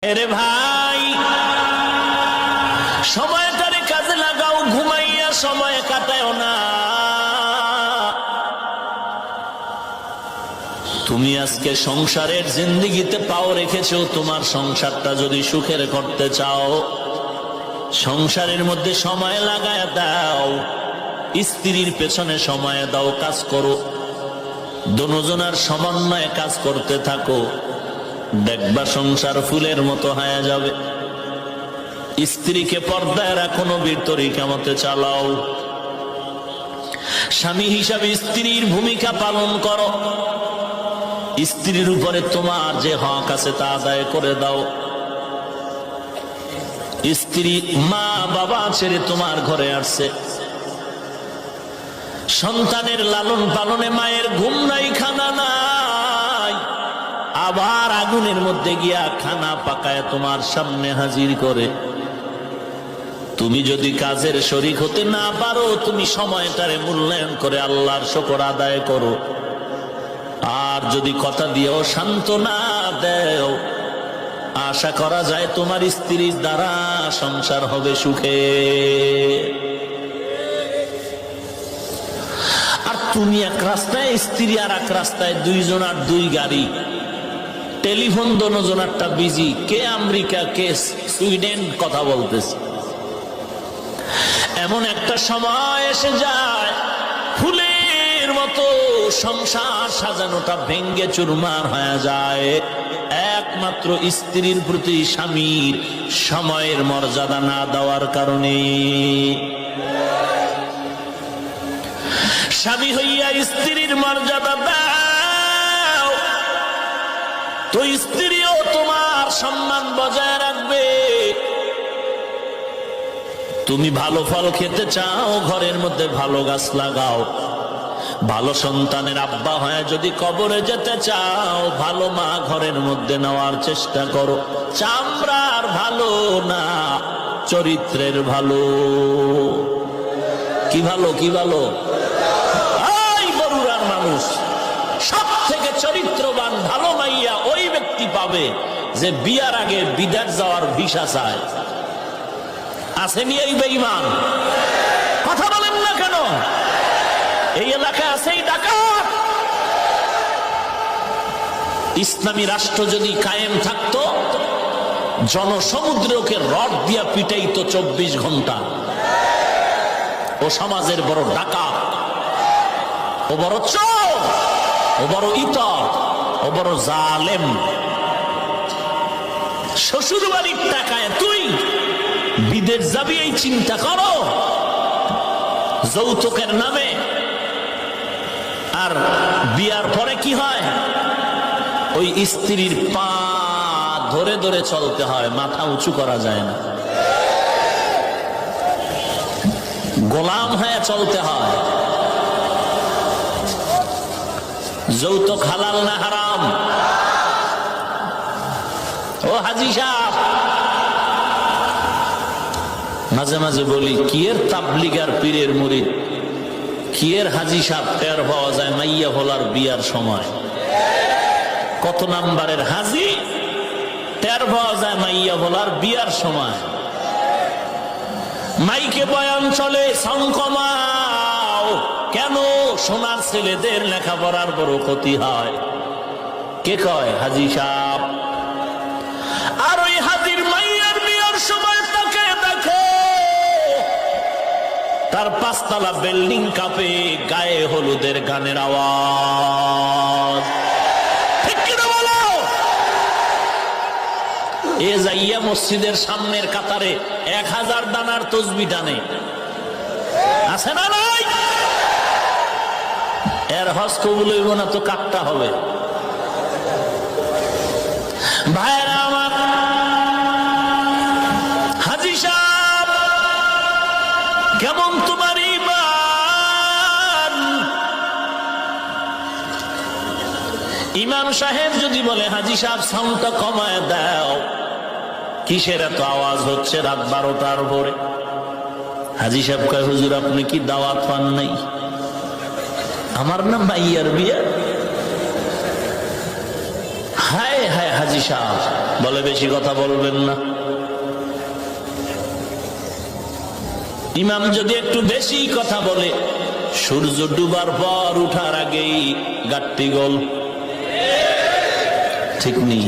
এরে ভাই, সময়টারে কাজে লাগাও, ঘুমাইয়া সময় কাটাও না। তুমি আজকে সংসারের জিন্দেগিতে পাও রেখেছো, তোমার সংসারটা যদি সুখের করতে চাও, সংসারের মধ্যে সময় লাগায় দাও, স্ত্রীর পেছনে সময় দাও, কাজ করো, দুজনের সমন্বয়ে কাজ করতে থাকো, দেখবা সংসার ফুলের মতো হয়ে যাবে। স্ত্রীকে পর্দায় রাখো, নবীর তরিকা মতে চালাও। স্বামী হিসাবে স্ত্রীর ভূমিকা পালন করো, স্ত্রীর উপরে তোমার যে হক আছে তা আদায় করে দাও। স্ত্রী মা বাবা ছেড়ে তোমার ঘরে আসছে, সন্তানের লালন পালনে মায়ের ঘুম নাই, খানা নাই, আবার আগুনের মধ্যে গিয়া খানা পাকায় তোমার সামনে হাজির করে। তুমি যদি কাজের শরীক হতে না পারো, তুমি সময়টারে মূল্যায়ন করে আল্লাহর শুকর আদায় করো। আর যদি কথা দিয়েও সান্ত্বনা দেও, আশা করা যায় তোমার স্ত্রীর দ্বারা সংসার হবে সুখে। আর তুমি এক রাস্তায়, স্ত্রী আর এক রাস্তায়, দুইজন আর দুই গাড়ি, টেলিফোন দুজনারটা বিজি, কে আমেরিকা কে সুইডেন কথা বলতেছে। এমন একটা সময় এসে যায়, ফুলের মতো সংসার সাজানোটা ভেঙ্গে চুরমার হয়ে যায়, একমাত্র স্ত্রীর প্রতি স্বামীর সময়ের মর্যাদা না দেওয়ার কারণে। স্বামী হইয়া স্ত্রীর মর্যাদা দাও, তো স্ত্রীও তোমার সম্মান বজায় রাখবে। তুমি ভালো ফল খেতে চাও, ঘরের মধ্যে ভালো গাছ লাগাও। ভালো সন্তানের আব্বা হয়ে যদি কবরে যেতে চাও, ভালো মা ঘরের মধ্যে নেওয়ার চেষ্টা করো। চামড়ার ভালো না, চরিত্রের ভালো। কি ভালো, কি ভালো? এই বরুড়ার মানুষ সব থেকে চরিত্রবান ভালো মাইয়া ওই ব্যক্তি পাবে যে বিয়ার আগে বিদেশ যাওয়ার ভিসা চায়। আসেনি এই বেঈমান? কথা বলেন না কেন? এই এলাকায় আছে এই ডাকাত। ইসলামী রাষ্ট্র যদি কায়েম থাকতো, জনসমুদ্রকে রড দিয়া পিটাইতো 24 ঘন্টা। ও সমাজের বড় ডাকাত, ও বড় চোর, ও বড় ইতর, ও বড় জালেম। শ্বশুর বাড়ির টাকায় তুই বিদেশ যাবি, এই চিন্তা করো, যৌতুকের নামে। আর বিয়ার পরে কি হয়? ওই স্ত্রীর পা ধরে ধরে চলতে হয়, মাথা উঁচু করা যায় না, গোলাম হয়ে চলতে হয়। যৌতুক হালাল না হারাম? ও হাজি সাহেব, মাঝে মাঝে বলি, কিয়ের তাবলিগ আর পীরের মুরিদ, কিয়ের হাজি সাহেব টের পাওয়া যায় মাইয়া হলার বিয়ার সময়। কত নাম্বারের হাজি টের পাওয়া যায় মাইয়া হলার বিয়ার সময়। মাইকে বয়ান চলে, সাউন্ড কমাও। কেন? সোনার ছেলেদের লেখাপড়ার বড় ক্ষতি হয়। কে কয়? হাজি সাহেব। আর ওই হাজির মাইয়ার বিয়ার সময় তাকে দেখে, তার 5 তলা বিল্ডিং কাঁপে, গায়ে হলুদের গানের আওয়াজ। ঠিক কিনা বলো? এ যাইয়া মসজিদের সামনের কাতারে 1000 দানার তসবি টানে, আছে না নাই? এর হজ কবুল হইব না তো কাটটা হবে। ভাইরা আমার, হাজি সাহেব কেমন তোমার ঈমান? ইমাম সাহেব যদি বলে, হাজি সাহেব সাউন্ডটা কমায় দাও, কিসের এত আওয়াজ হচ্ছে রাত 12টার পরে? হাজি সাহেব কয়, হুজুর আপনি কি দাওয়াত পান নাই? আমার নাম মাইয়ার বিয়া। হায় হায়, হাজী সাহেব বলে বেশি কথা বলবেন না। ইমাম যদি একটু বেশি কথা বলে, সূর্য ডুবার পর উঠার আগেই গাট্টি গোল, ঠিক নেই?